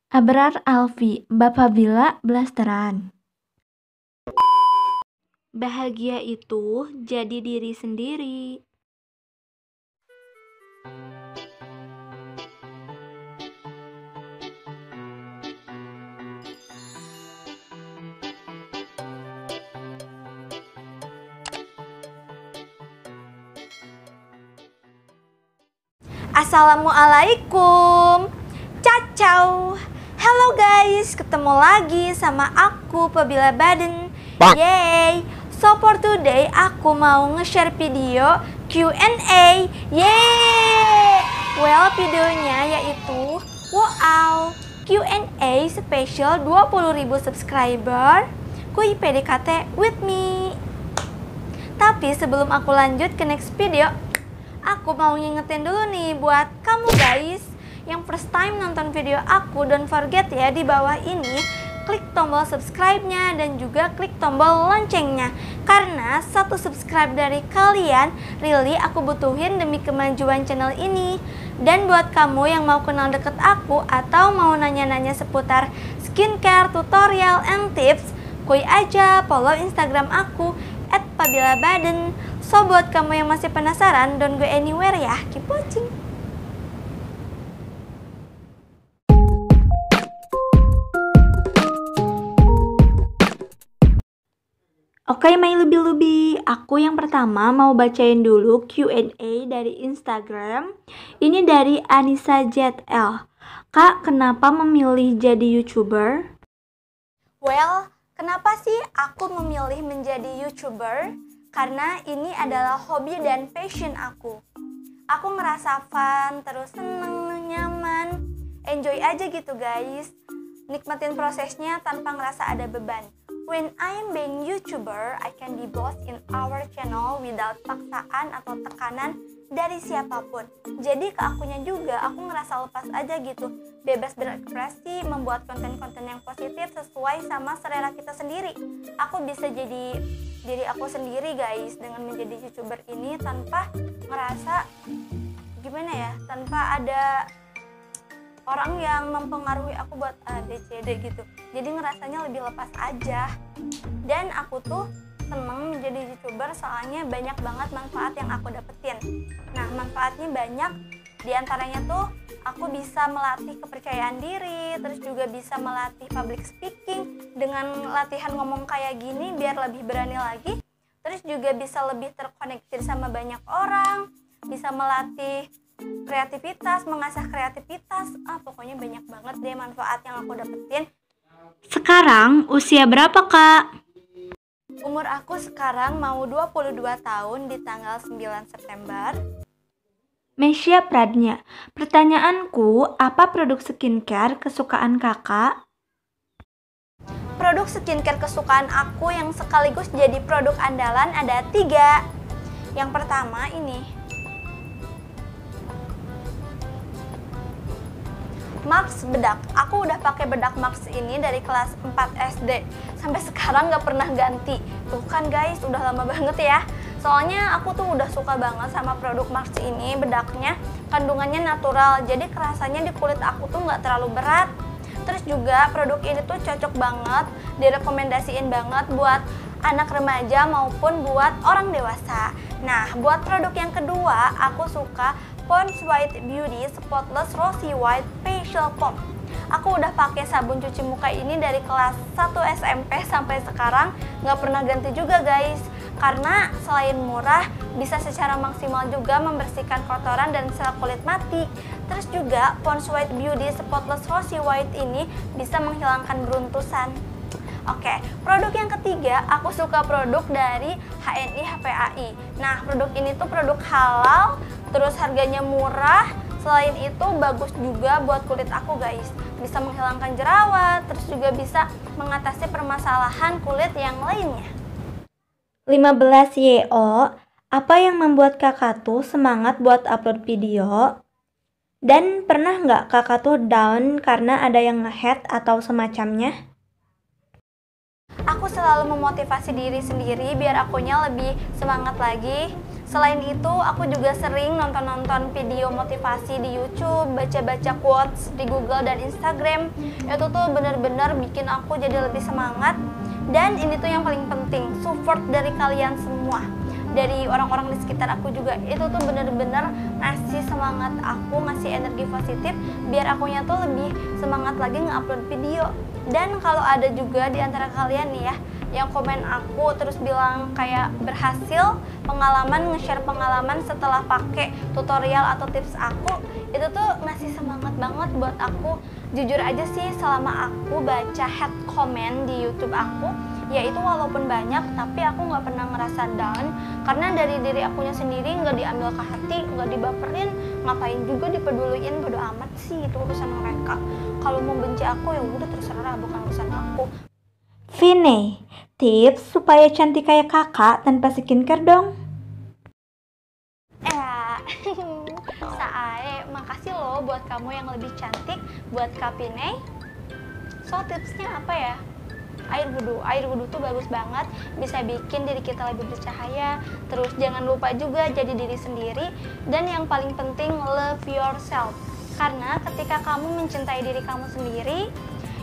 Abrar Alfi, Bapabila Blasteran. Bahagia itu jadi diri sendiri. Assalamualaikum, cacau. Halo guys, ketemu lagi sama aku Pabila Baden. Yeay. So for today aku mau nge-share video Q&A. Yeay. Well, videonya yaitu wow, Q&A special 20.000 subscriber Kuy PDKT with me. Tapi sebelum aku lanjut ke next video, aku mau ngingetin dulu nih buat kamu guys yang first time nonton video aku, don't forget ya di bawah ini klik tombol subscribe-nya dan juga klik tombol loncengnya. Karena satu subscribe dari kalian really aku butuhin demi kemajuan channel ini. Dan buat kamu yang mau kenal deket aku atau mau nanya-nanya seputar skincare, tutorial, and tips, kuy aja follow Instagram aku @pabilabaden. So buat kamu yang masih penasaran, don't go anywhere ya, keep watching. Oke, my lubi-lubi, aku yang pertama mau bacain dulu Q&A dari Instagram. Ini dari Anissa ZL. Kak, kenapa memilih jadi YouTuber? Well, kenapa sih aku memilih menjadi YouTuber? Karena ini adalah hobi dan passion aku. Aku ngerasa fun, terus seneng, nyaman, enjoy aja gitu guys. Nikmatin prosesnya tanpa ngerasa ada beban. When I'm being YouTuber, I can be boss in our channel without paksaan atau tekanan dari siapapun. Jadi ke akunya juga aku ngerasa lepas aja gitu, bebas berekspresi, membuat konten-konten yang positif sesuai sama selera kita sendiri. Aku bisa jadi diri aku sendiri guys dengan menjadi YouTuber ini tanpa ngerasa gimana ya, tanpa ada orang yang mempengaruhi aku buat ABCD gitu. Jadi ngerasanya lebih lepas aja. Dan aku tuh seneng menjadi YouTuber soalnya banyak banget manfaat yang aku dapetin. Nah, manfaatnya banyak. Di antaranya tuh aku bisa melatih kepercayaan diri, terus juga bisa melatih public speaking dengan latihan ngomong kayak gini biar lebih berani lagi. Terus juga bisa lebih terkoneksi sama banyak orang, bisa melatih kreativitas, mengasah kreativitas. Pokoknya banyak banget deh manfaat yang aku dapetin. Sekarang usia berapa, Kak? Umur aku sekarang mau 22 tahun di tanggal 9 September. Mesya Pradnya, pertanyaanku, apa produk skincare kesukaan kakak? Produk skincare kesukaan aku yang sekaligus jadi produk andalan ada 3. Yang pertama ini Max bedak. Aku udah pakai bedak Max ini dari kelas 4 SD sampai sekarang nggak pernah ganti. Tuh kan guys, udah lama banget ya. Soalnya aku tuh udah suka banget sama produk Max ini, bedaknya kandungannya natural, jadi kerasanya di kulit aku tuh nggak terlalu berat. Terus juga produk ini tuh cocok banget, direkomendasiin banget buat anak remaja maupun buat orang dewasa. Nah, buat produk yang kedua, aku suka Pond's White Beauty Spotless Rosy White Facial Foam. Aku udah pakai sabun cuci muka ini dari kelas 1 SMP sampai sekarang nggak pernah ganti juga guys. Karena selain murah, bisa secara maksimal juga membersihkan kotoran dan sel kulit mati. Terus juga Pond's White Beauty Spotless Rosy White ini bisa menghilangkan beruntusan. Oke, produk yang ketiga, aku suka produk dari HNI HPAI. Nah, produk ini tuh produk halal, terus harganya murah. Selain itu bagus juga buat kulit aku guys. Bisa menghilangkan jerawat, terus juga bisa mengatasi permasalahan kulit yang lainnya. 15 YO, apa yang membuat kakak tuh semangat buat upload video? Dan pernah nggak kakak tuh down karena ada yang nge-hate atau semacamnya? Aku selalu memotivasi diri sendiri biar akunya lebih semangat lagi. Selain itu, aku juga sering nonton-nonton video motivasi di YouTube, baca-baca quotes di Google dan Instagram. Itu tuh bener-bener bikin aku jadi lebih semangat. Dan ini tuh yang paling penting, support dari kalian semua, dari orang-orang di sekitar aku juga. Itu tuh bener-bener ngasih semangat aku, ngasih energi positif biar akunya tuh lebih semangat lagi nge-upload video. Dan kalau ada juga di antara kalian nih ya yang komen aku terus bilang kayak berhasil pengalaman, nge-share pengalaman setelah pakai tutorial atau tips aku, itu tuh ngasih semangat banget buat aku. Jujur aja sih, selama aku baca head comment di YouTube aku, ya itu walaupun banyak, tapi aku nggak pernah ngerasa down karena dari diri akunya sendiri nggak diambil ke hati, nggak dibaperin. Ngapain juga dipeduliin, bodo amat sih, itu urusan mereka. Kalau mau benci aku ya udah terserah, bukan urusan aku. Vine, tips supaya cantik kayak kakak tanpa skincare dong. Sae, makasih loh buat kamu yang lebih cantik, buat Kak Vine. So tipsnya apa ya? Air wudhu tuh bagus banget, bisa bikin diri kita lebih bercahaya. Terus jangan lupa juga jadi diri sendiri, dan yang paling penting love yourself. Karena ketika kamu mencintai diri kamu sendiri,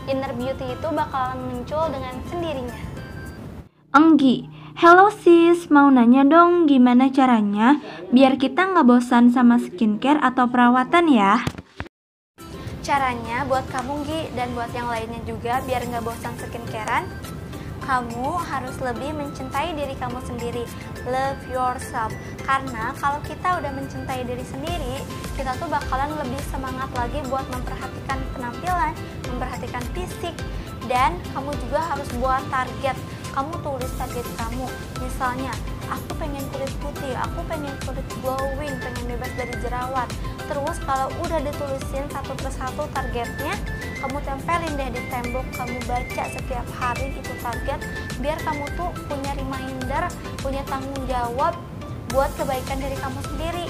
inner beauty itu bakalan muncul dengan sendirinya. Enggi, hello sis, mau nanya dong gimana caranya biar kita nggak bosan sama skincare atau perawatan ya? Caranya buat kamu Gi dan buat yang lainnya juga biar nggak bosan skincarean, kamu harus lebih mencintai diri kamu sendiri. Love yourself. Karena kalau kita udah mencintai diri sendiri, kita tuh bakalan lebih semangat lagi buat memperhatikan penampilan, memperhatikan fisik. Dan kamu juga harus buat target. Kamu tulis target kamu. Misalnya, aku pengen kulit putih, aku pengen kulit glowing, pengen bebas dari jerawat. Terus kalau udah ditulisin satu persatu targetnya, kamu tempelin deh di tembok, kamu baca setiap hari itu target, biar kamu tuh punya reminder, punya tanggung jawab buat kebaikan dari kamu sendiri.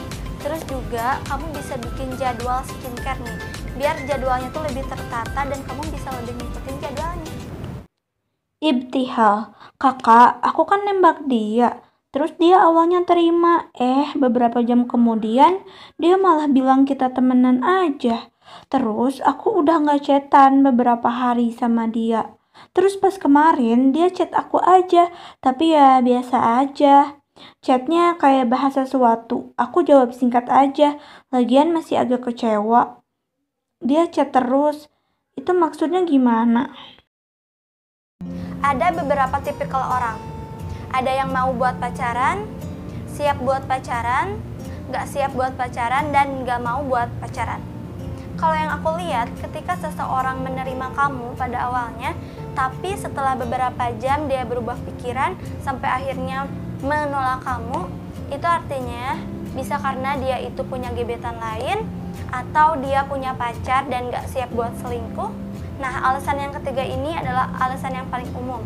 Terus juga kamu bisa bikin jadwal skincare nih, biar jadwalnya tuh lebih tertata dan kamu bisa lebih ngikutin jadwalnya. Ibtihal, kakak, aku kan nembak dia. Terus dia awalnya terima, beberapa jam kemudian dia malah bilang kita temenan aja. Terus aku udah gak chatan beberapa hari sama dia. Terus pas kemarin dia chat aku aja, tapi ya biasa aja. Chatnya kayak bahas sesuatu, aku jawab singkat aja, lagian masih agak kecewa. Dia chat terus, itu maksudnya gimana? Ada beberapa tipikal orang. Ada yang mau buat pacaran, siap buat pacaran, gak siap buat pacaran, dan gak mau buat pacaran. Kalau yang aku lihat, ketika seseorang menerima kamu pada awalnya, tapi setelah beberapa jam dia berubah pikiran sampai akhirnya menolak kamu, itu artinya bisa karena dia itu punya gebetan lain, atau dia punya pacar dan gak siap buat selingkuh. Nah, alasan yang ketiga ini adalah alasan yang paling umum.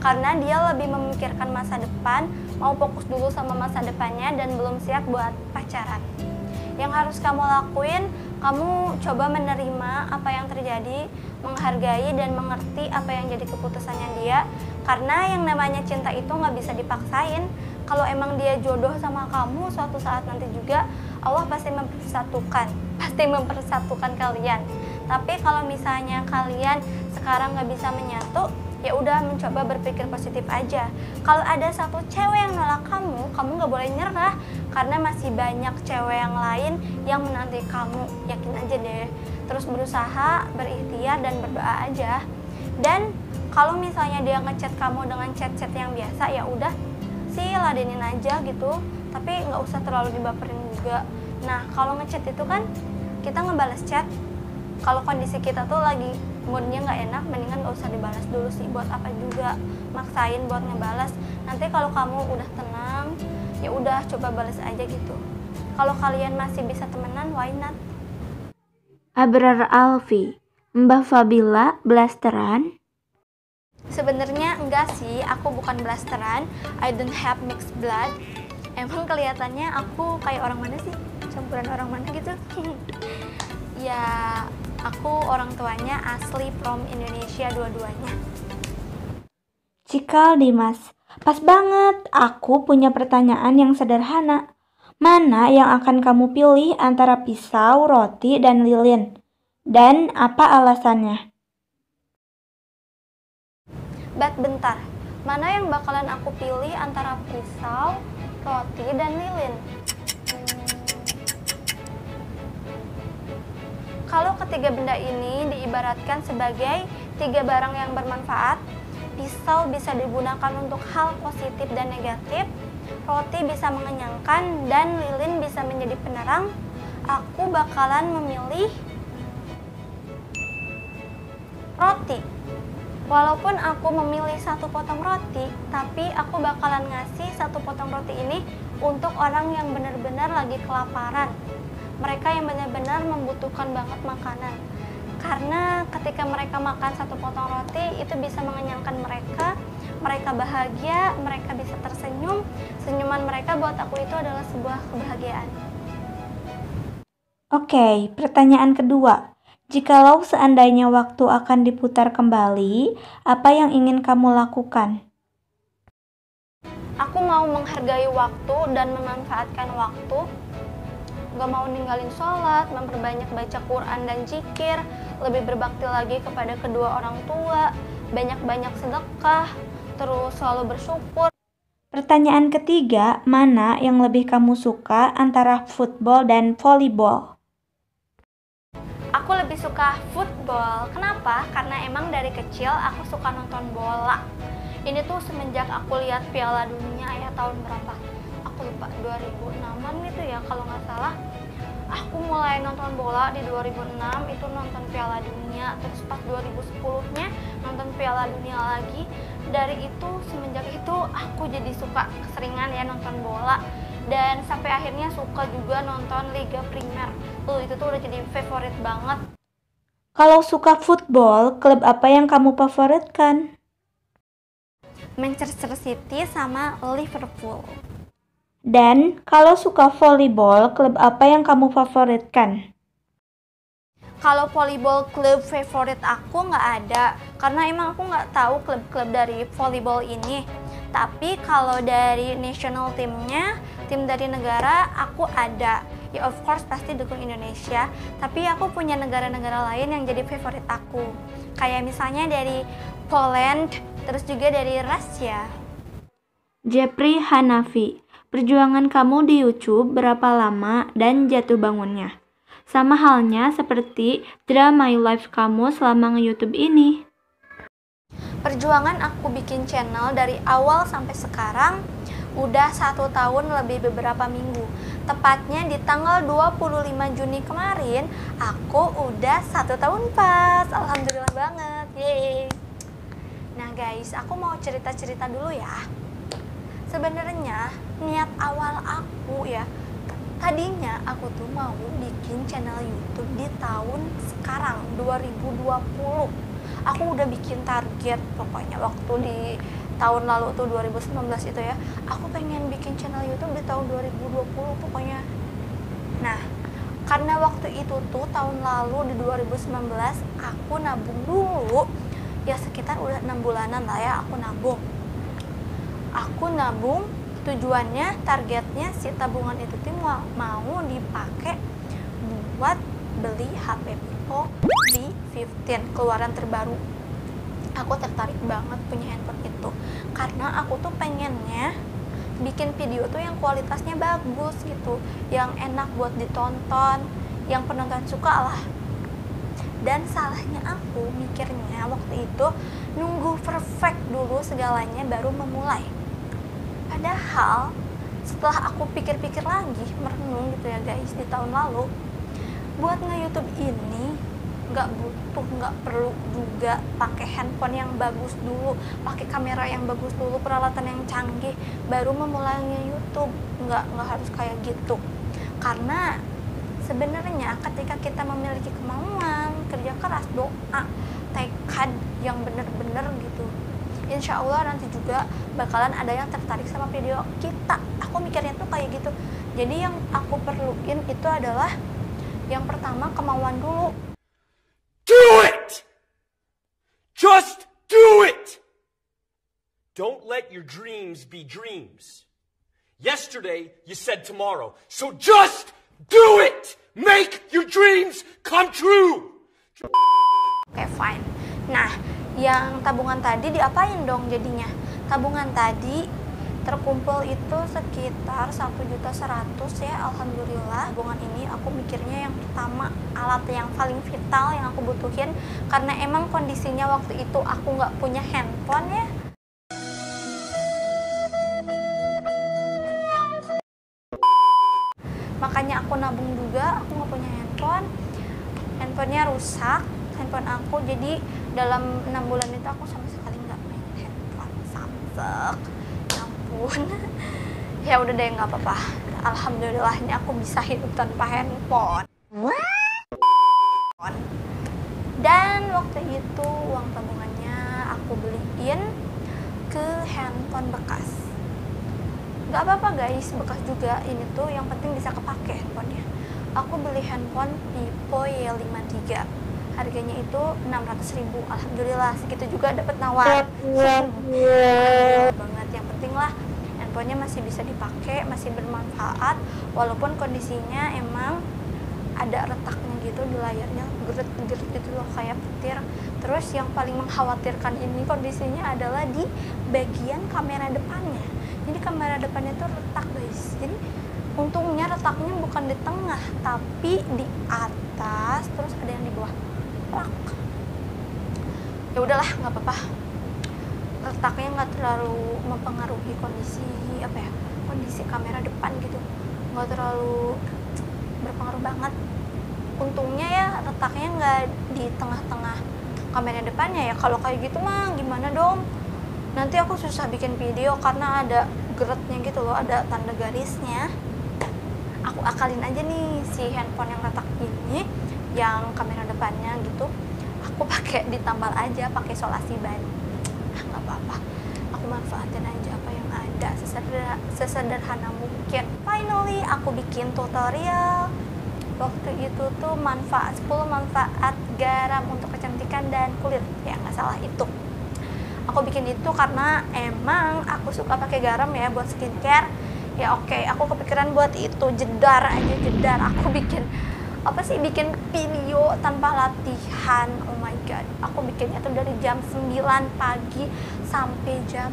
Karena dia lebih memikirkan masa depan, mau fokus dulu sama masa depannya dan belum siap buat pacaran. Yang harus kamu lakuin, kamu coba menerima apa yang terjadi, menghargai dan mengerti apa yang jadi keputusannya dia. Karena yang namanya cinta itu nggak bisa dipaksain. Kalau emang dia jodoh sama kamu, suatu saat nanti juga Allah pasti mempersatukan kalian. Tapi kalau misalnya kalian sekarang nggak bisa menyatu, ya udah mencoba berpikir positif aja. Kalau ada satu cewek yang nolak kamu nggak boleh nyerah, karena masih banyak cewek yang lain yang menanti kamu. Yakin aja deh. Terus berusaha, berikhtiar dan berdoa aja. Dan kalau misalnya dia ngechat kamu dengan chat-chat yang biasa, ya udah sih ladenin aja gitu. Tapi nggak usah terlalu dibaperin juga. Nah, kalau ngechat itu kan kita ngebales chat. Kalau kondisi kita tuh lagi moodnya nggak enak, mendingan nggak usah dibalas dulu sih. Buat apa juga maksain buat ngebalas. Nanti kalau kamu udah tenang, ya udah coba balas aja gitu. Kalau kalian masih bisa temenan, why not? Abrar Alfi, Mbak Fabila blasteran? Sebenarnya enggak sih, aku bukan blasteran. I don't have mixed blood. Emang kelihatannya aku kayak orang mana sih? Campuran orang mana gitu? Ya, aku orang tuanya asli from Indonesia dua-duanya. Cikal Dimas, pas banget. Aku punya pertanyaan yang sederhana. Mana yang akan kamu pilih antara pisau, roti, dan lilin? Dan apa alasannya? Bentar, mana yang bakalan aku pilih antara pisau, roti, dan lilin? Kalau ketiga benda ini diibaratkan sebagai tiga barang yang bermanfaat, pisau bisa digunakan untuk hal positif dan negatif, roti bisa mengenyangkan, dan lilin bisa menjadi penerang, aku bakalan memilih roti. Walaupun aku memilih satu potong roti, tapi aku bakalan ngasih satu potong roti ini untuk orang yang benar-benar lagi kelaparan. Mereka yang benar-benar membutuhkan banget makanan. Karena ketika mereka makan satu potong roti, itu bisa mengenyangkan mereka. Mereka bahagia, mereka bisa tersenyum. Senyuman mereka buat aku itu adalah sebuah kebahagiaan. Oke, pertanyaan kedua. Jikalau seandainya waktu akan diputar kembali, apa yang ingin kamu lakukan? Aku mau menghargai waktu dan memanfaatkan waktu. Gak mau ninggalin sholat, memperbanyak baca Quran dan zikir, lebih berbakti lagi kepada kedua orang tua, banyak-banyak sedekah, terus selalu bersyukur. Pertanyaan ketiga, mana yang lebih kamu suka antara football dan volleyball? Aku lebih suka football. Kenapa? Karena emang dari kecil aku suka nonton bola. Ini tuh semenjak aku lihat Piala Dunia ya tahun berapa? Aku lupa, 2006-an gitu ya kalau nggak salah. Aku mulai nonton bola di 2006, itu nonton Piala Dunia. Terus pas 2010-nya nonton Piala Dunia lagi. Dari itu, semenjak itu aku jadi suka keseringan ya nonton bola. Dan sampai akhirnya suka juga nonton Liga Primer. Itu tuh udah jadi favorit banget. Kalau suka football, klub apa yang kamu favoritkan? Manchester City sama Liverpool. Dan kalau suka volleyball, klub apa yang kamu favoritkan? Kalau volleyball klub favorit aku nggak ada, karena emang aku nggak tahu klub-klub dari volleyball ini. Tapi kalau dari national timnya, tim dari negara, aku ada. Ya of course pasti dukung Indonesia, tapi aku punya negara-negara lain yang jadi favorit aku. Kayak misalnya dari Poland, terus juga dari Rusia. Jeffrey Hanafi, perjuangan kamu di YouTube berapa lama dan jatuh bangunnya? Sama halnya seperti drama life kamu selama nge-YouTube ini. Perjuangan aku bikin channel dari awal sampai sekarang udah 1 tahun lebih beberapa minggu. Tepatnya di tanggal 25 Juni kemarin, aku udah 1 tahun pas. Alhamdulillah banget, yeay. Nah guys, aku mau cerita-cerita dulu ya. Sebenarnya niat awal aku ya, tadinya aku tuh mau bikin channel YouTube di tahun sekarang, 2020. Aku udah bikin target pokoknya waktu di tahun lalu tuh 2019 itu ya, aku pengen bikin channel YouTube di tahun 2020 pokoknya. Nah, karena waktu itu tuh tahun lalu di 2019 aku nabung dulu ya sekitar udah 6 bulanan lah ya aku nabung. Tujuannya, targetnya si tabungan itu tuh mau dipakai buat beli HP Vivo V15 keluaran terbaru. Aku tertarik banget punya handphone itu karena aku tuh pengennya bikin video tuh yang kualitasnya bagus gitu, yang enak buat ditonton, yang penonton suka lah. Dan salahnya aku mikirnya waktu itu nunggu perfect dulu segalanya baru memulai. Padahal setelah aku pikir-pikir lagi, merenung gitu ya guys, di tahun lalu, buat nge-YouTube ini nggak perlu juga pakai handphone yang bagus dulu, pakai kamera yang bagus dulu, peralatan yang canggih baru memulai nge-YouTube. Nggak harus kayak gitu. Karena sebenarnya ketika kita memiliki kemauan, kerja keras, doa, tekad yang bener-bener gitu, insya Allah nanti juga bakalan ada yang tertarik sama video kita. Aku mikirnya tuh kayak gitu. Jadi yang aku perluin itu adalah yang pertama kemauan dulu. Do it! Just do it! Don't let your dreams be dreams. Yesterday, you said tomorrow. So just do it! Make your dreams come true! Oke, fine. Nah, yang tabungan tadi diapain dong jadinya? Tabungan tadi terkumpul itu sekitar 1.100.000 ya. Alhamdulillah, tabungan ini aku mikirnya yang pertama alat yang paling vital yang aku butuhin, karena emang kondisinya waktu itu aku nggak punya handphone ya. Makanya aku nabung juga, aku nggak punya handphonenya rusak handphone aku, jadi dalam 6 bulan itu aku sama sekali nggak main handphone. Samsek, ya ampun. Ya udah deh, nggak apa-apa, alhamdulillah ini aku bisa hidup tanpa handphone. Dan waktu itu uang tabungannya aku beliin ke handphone bekas. Gak apa-apa guys, bekas juga, ini tuh yang penting bisa kepake handphonenya. Aku beli handphone Vivo Y53, harganya itu 600.000. Alhamdulillah segitu juga dapat nawar. Alhamdulillah banget, yang penting lah handphonenya masih bisa dipakai, masih bermanfaat, walaupun kondisinya emang ada retaknya gitu di layarnya, geret-geret gitu loh kayak petir. Terus yang paling mengkhawatirkan ini kondisinya adalah di bagian kamera depannya. Jadi kamera depannya tuh retak guys. Jadi untungnya retaknya bukan di tengah, tapi di atas, terus ada yang di bawah. Plak. Ya udahlah, nggak apa-apa. Retaknya nggak terlalu mempengaruhi kondisi kondisi kamera depan gitu. Nggak terlalu berpengaruh banget. Untungnya ya retaknya nggak di tengah-tengah kamera depannya ya. Kalau kayak gitu mah gimana dong? Nanti aku susah bikin video karena ada geretnya gitu loh, ada tanda garisnya. Aku akalin aja nih si handphone yang retak ini, yang kamera depannya gitu, aku pakai ditambal aja, pakai isolasi ban. Nggak apa-apa, aku manfaatin aja apa yang ada sesederhana mungkin. Finally aku bikin tutorial. Waktu itu tuh 10 manfaat garam untuk kecantikan dan kulit, ya nggak salah itu. Aku bikin itu karena emang aku suka pakai garam ya buat skincare. Ya oke, aku kepikiran buat itu, jedar. Aku bikin bikin video tanpa latihan. Oh my god, aku bikinnya tuh dari jam 9 pagi sampai jam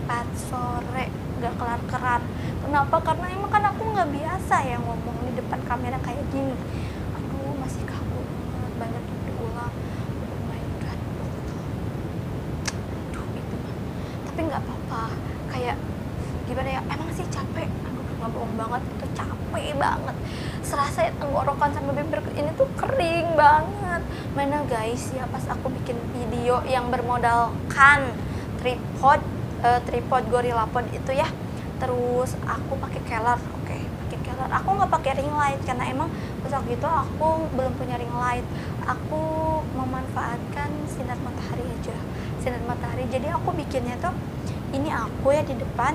4 sore, gak kelar-kelar. Kenapa? Karena emang kan aku nggak biasa ya ngomong di depan kamera kayak gini. Aduh, masih kaku banget diulang. Oh my god, tapi nggak apa-apa, kayak gimana ya, emang sih capek. Aduh, nggak bohong banget, itu capek banget, serasa ya tenggorokan sama bibir ini tuh kering banget. Mana guys ya, pas aku bikin video yang bermodalkan tripod GorillaPod itu ya, terus aku pakai keler. Pakai keler, aku nggak pakai ring light karena emang pas waktu itu aku belum punya ring light. Aku memanfaatkan sinar matahari aja, sinar matahari. Jadi aku bikinnya tuh, ini aku ya di depan,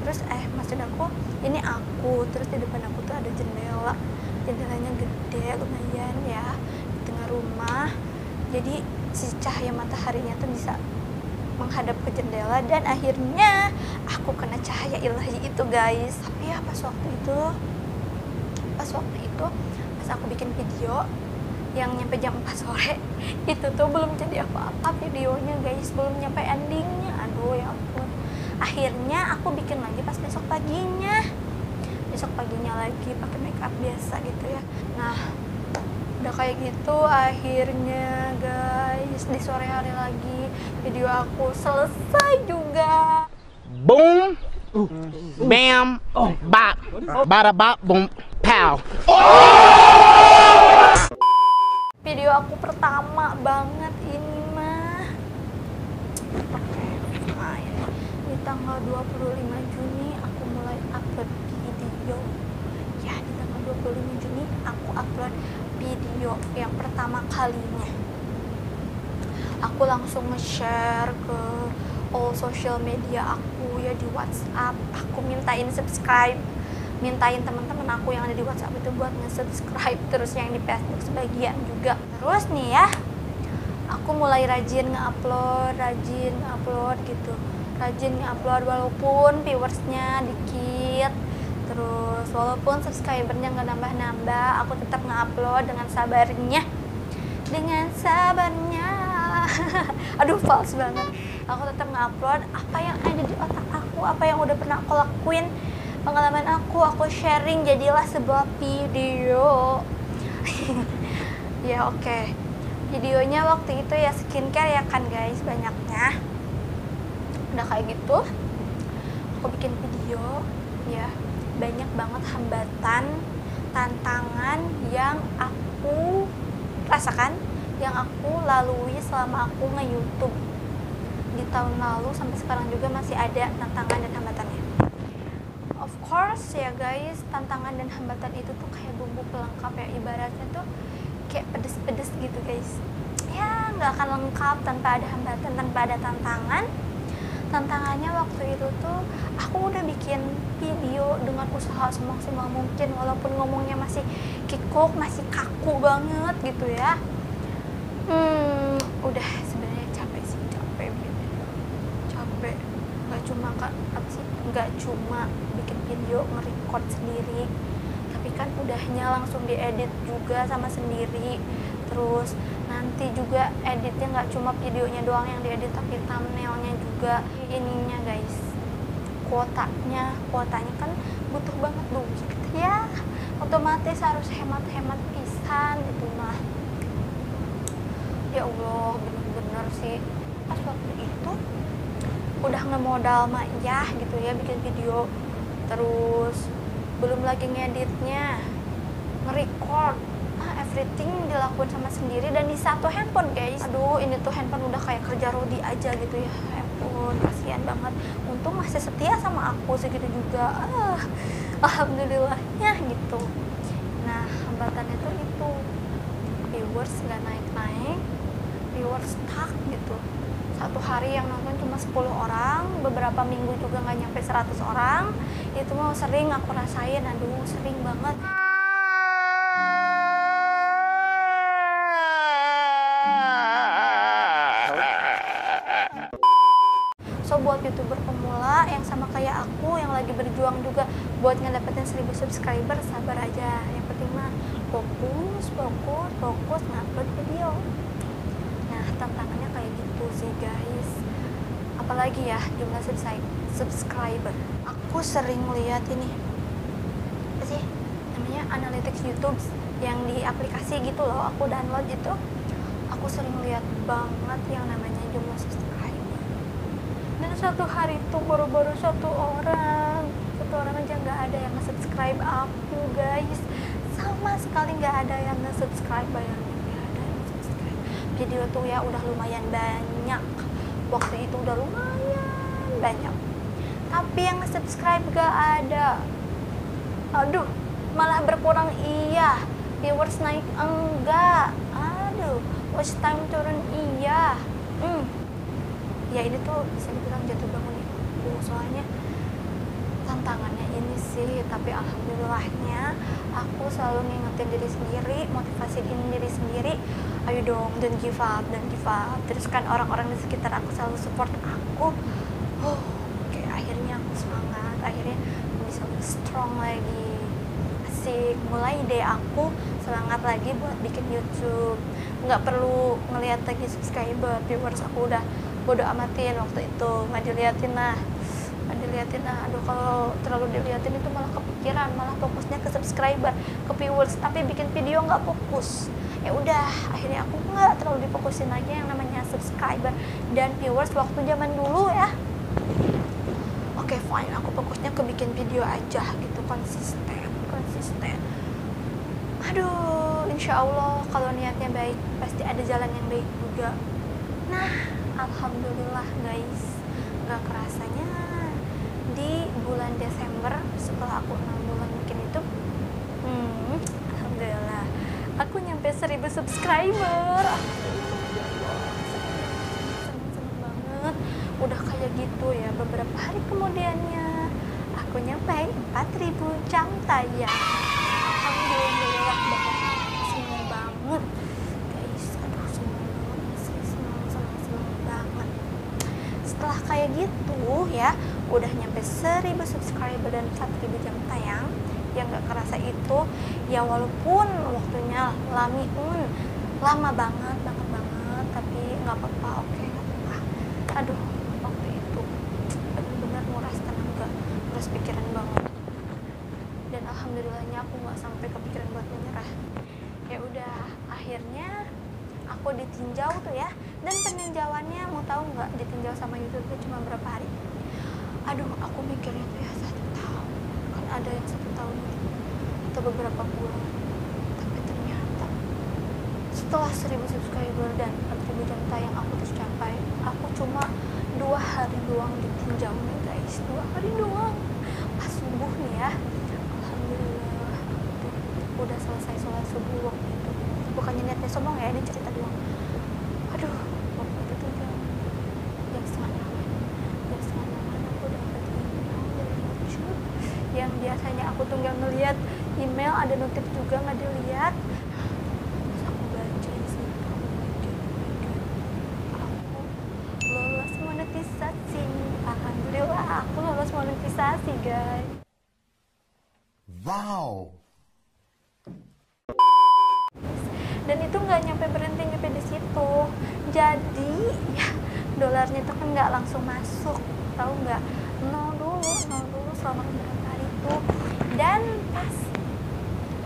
terus maksud aku ini aku, terus di depan aku tuh ada jendelanya gede lumayan ya di tengah rumah. Jadi si cahaya mataharinya tuh bisa menghadap ke jendela, dan akhirnya aku kena cahaya ilahi itu guys. Tapi ya pas waktu itu pas aku bikin video yang nyampe jam 4 sore itu tuh belum jadi apa-apa videonya guys, belum nyampe endingnya. Aduh ya ampun, akhirnya aku bikin lagi pas besok paginya lagi pakai makeup biasa gitu ya. Nah udah kayak gitu, akhirnya guys di sore hari lagi video aku selesai juga. Boom, bam, bop, bada bop, boom, pow. Video aku pertama banget ini mah. Oke, nah ini di tanggal 25 Juni aku mulai upload video. Ya, di tanggal 25 Juni aku upload video yang pertama kalinya. Aku langsung nge-share ke all social media aku ya, di WhatsApp. Aku mintain subscribe, mintain teman-teman aku yang ada di WhatsApp itu buat nge-subscribe, terus yang di Facebook sebagian juga. Terus nih ya, aku mulai rajin nge-upload gitu. rajin ngupload walaupun viewersnya dikit, terus walaupun subscribernya nggak nambah-nambah, aku tetap ngupload dengan sabarnya. Aduh, false banget. Aku tetap ngupload apa yang ada di otak aku, apa yang udah pernah aku lakuin, pengalaman aku sharing jadilah sebuah video. Ya oke. Videonya waktu itu ya skincare ya kan guys, banyaknya. Udah kayak gitu, aku bikin video ya, banyak banget hambatan, tantangan yang aku rasakan, yang aku lalui selama aku nge-YouTube di tahun lalu sampai sekarang juga masih ada tantangan dan hambatannya. Of course ya guys, tantangan dan hambatan itu tuh kayak bumbu pelengkap ya, ibaratnya tuh kayak pedes-pedes gitu guys. Ya nggak akan lengkap tanpa ada hambatan, tanpa ada tantangan. Tantangannya waktu itu tuh aku udah bikin video dengan usaha semaksimal mungkin, walaupun ngomongnya masih kikuk, masih kaku banget gitu ya. Udah sebenarnya capek sih, capek nggak cuma bikin video nge-record sendiri, tapi kan udahnya langsung diedit juga sama sendiri, terus nanti juga editnya nggak cuma videonya doang yang diedit, tapi thumbnailnya juga. Ininya guys, kuotanya kan butuh banget duit ya, otomatis harus hemat-hemat pisan gitu. Nah ya Allah, bener-bener sih pas waktu itu udah ngemodal mah ya gitu ya, bikin video, terus belum lagi ngeditnya, nge-record, everything dilakuin sama sendiri dan di satu handphone guys. Aduh, ini tuh handphone udah kayak kerja Rodi aja gitu ya, handphone kasihan banget. Untung masih setia sama aku segitu juga, alhamdulillahnya gitu. Nah hambatannya tuh itu, viewers nggak naik-naik, viewers stuck gitu. Satu hari yang nonton cuma 10 orang, beberapa minggu juga nggak nyampe 100 orang. Itu mau sering aku rasain, aduh sering banget. So buat YouTuber pemula yang sama kayak aku, yang lagi berjuang juga buat ngedapetin 1000 subscriber, sabar aja. Yang penting mah fokus ngupload video. Nah tantangannya kayak gitu sih guys, apalagi ya jumlah subscriber. Aku sering lihat ini apa sih namanya, analytics YouTube yang di aplikasi gitu loh, aku download itu. Aku sering lihat banget yang namanya jumlah subscriber, dan satu hari itu baru-baru satu orang aja nggak ada yang nge-subscribe aku guys, sama sekali nggak ada yang nge-subscribe. Bayangin, nggak ada yang nge-subscribe. Video tuh ya udah lumayan banyak, waktu itu udah lumayan banyak, tapi yang nge-subscribe gak ada. Aduh, malah berkurang iya, viewers naik enggak. Aduh, watch time turun iya. Ya ini tuh bisa dibilang jatuh bangun aku, soalnya tantangannya ini sih. Tapi alhamdulillahnya aku selalu ngingetin diri sendiri, motivasiin diri sendiri, ayo dong, don't give up. Terus kan orang-orang di sekitar aku selalu support aku. Oke, akhirnya aku semangat, akhirnya aku bisa strong lagi. Asik, mulai deh aku semangat lagi buat bikin YouTube. Nggak perlu ngeliat lagi subscriber, viewers aku udah bodo amatin waktu itu, nggak diliatin lah. Aduh, kalau terlalu diliatin itu malah kepikiran, malah fokusnya ke subscriber, ke viewers, tapi bikin video nggak fokus. Ya udah, akhirnya aku nggak terlalu difokusin lagi yang namanya subscriber dan viewers waktu zaman dulu ya. Oke, fine, aku fokusnya ke bikin video aja gitu, konsisten. Aduh, insya Allah kalau niatnya baik pasti ada jalan yang baik juga. Nah, alhamdulillah guys, gak kerasanya di bulan Desember setelah aku 6 bulan bikin itu, alhamdulillah aku nyampe 1000 subscriber. Seneng banget. Udah kayak gitu ya, beberapa hari kemudiannya aku nyampe 4000 jam tayang. Alhamdulillah banget, seneng banget guys. Aduh, seneng banget. Setelah setelah kayak gitu ya, udah nyampe 1000 subscriber dan 4000 jam tayang, yang gak kerasa itu ya, walaupun waktunya lama banget, tapi nggak apa-apa, oke, nggak apa-apa. Aduh, waktu itu benar-benar nguras tenaga, nguras pikiran banget. Dan alhamdulillahnya aku nggak sampai kepikiran buat menyerah. Ya udah, akhirnya aku ditinjau tuh ya. Dan peninjauannya, mau tahu nggak ditinjau sama YouTube itu cuma berapa hari? Aduh, aku mikirnya tuh ya 1 tahun, kan ada yang 1 tahun atau beberapa bulan. Tapi ternyata setelah 1000 subscriber dan 4000 jam tayang aku tercapai, aku cuma 2 hari doang ditinjau nih guys, 2 hari doang. Pas subuh nih ya, alhamdulillah udah selesai sholat subuh waktu itu. Bukannya niatnya sombong ya, ini cerita doang. Aduh, waktu itu tuh jam setengah 8 aku dapat email dari YouTube yang biasanya aku tuh nggak ngeliat email, ada notif juga nggak dilihat. Terus aku baca sih, aku lolos monetisasi. Alhamdulillah aku lolos monetisasi guys. Wow. Dan itu nggak nyampe berhenti di situ. Jadi ya, dolarnya itu kan nggak langsung masuk, tahu nggak? Nol dulu selama beberapa hari itu. Dan pas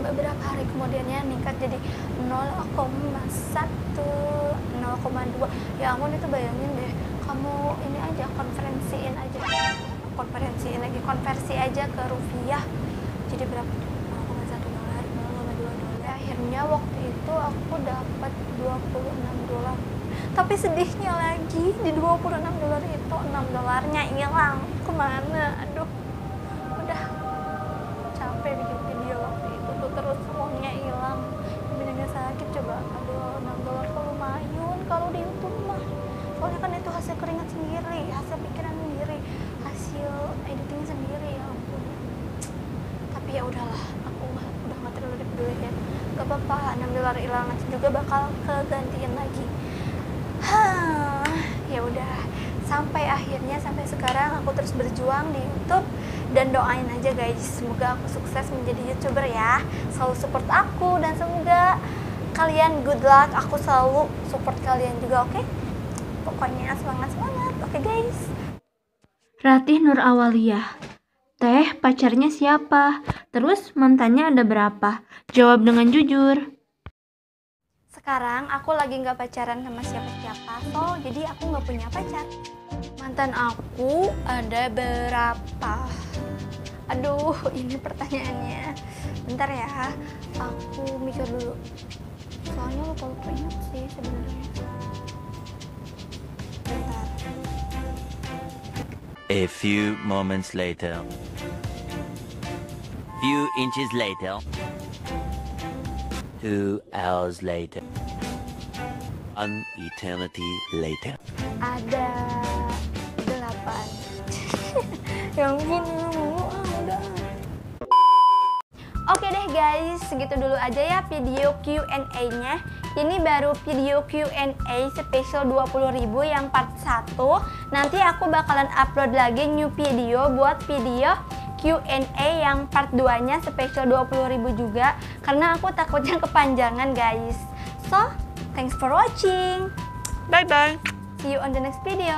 beberapa hari kemudiannya meningkat jadi 0,1, 0,2. Ya ampun, itu bayangin deh, kamu ini aja konversi aja ke rupiah, jadi berapa? 0,1 dolar, 0,2 dolar. Akhirnya waktu itu aku dapat 26 dolar. Tapi sedihnya lagi, di 26 dolar itu 6 dolarnya hilang. Kemana? Aduh, udah capek bikin video waktu itu tuh, terus uangnya hilang. Bener-bener sakit. Coba, aduh, 6 dolar tuh lumayan kalau di YouTube mah. Soalnya kan itu hasil keringat sendiri, hasil pikiran sendiri, hasil editing sendiri, ya ampun. Tapi ya udahlah, aku udah nggak terlalu dipeduliin. Gak apa-apa, 6 dolar hilang nanti juga bakal kegantiin lagi. Ya udah, sampai sekarang aku terus berjuang di YouTube. Dan doain aja guys, semoga aku sukses menjadi YouTuber ya. Selalu support aku dan semoga kalian good luck. Aku selalu support kalian juga, oke? Pokoknya semangat, oke guys. Ratih Nur Awaliyah. Teh, pacarnya siapa? Terus mantannya ada berapa? Jawab dengan jujur. Sekarang aku lagi nggak pacaran sama siapa-siapa, so jadi aku nggak punya pacar. Mantan aku ada berapa? Aduh, ini pertanyaannya. Bentar ya, aku mikir dulu. Soalnya lupa ingat sih sebenarnya. Bentar. A few moments later. Few inches later. 2 hours later. An eternity later. Ada 8. Ya ampun, udah. Oke deh guys, segitu dulu aja ya video Q&A-nya. Ini baru video Q&A spesial 20.000 yang part 1. Nanti aku bakalan upload lagi new video buat video Q&A yang part 2-nya spesial 20.000 juga, karena aku takutnya kepanjangan guys. So, thanks for watching. Bye bye. See you on the next video.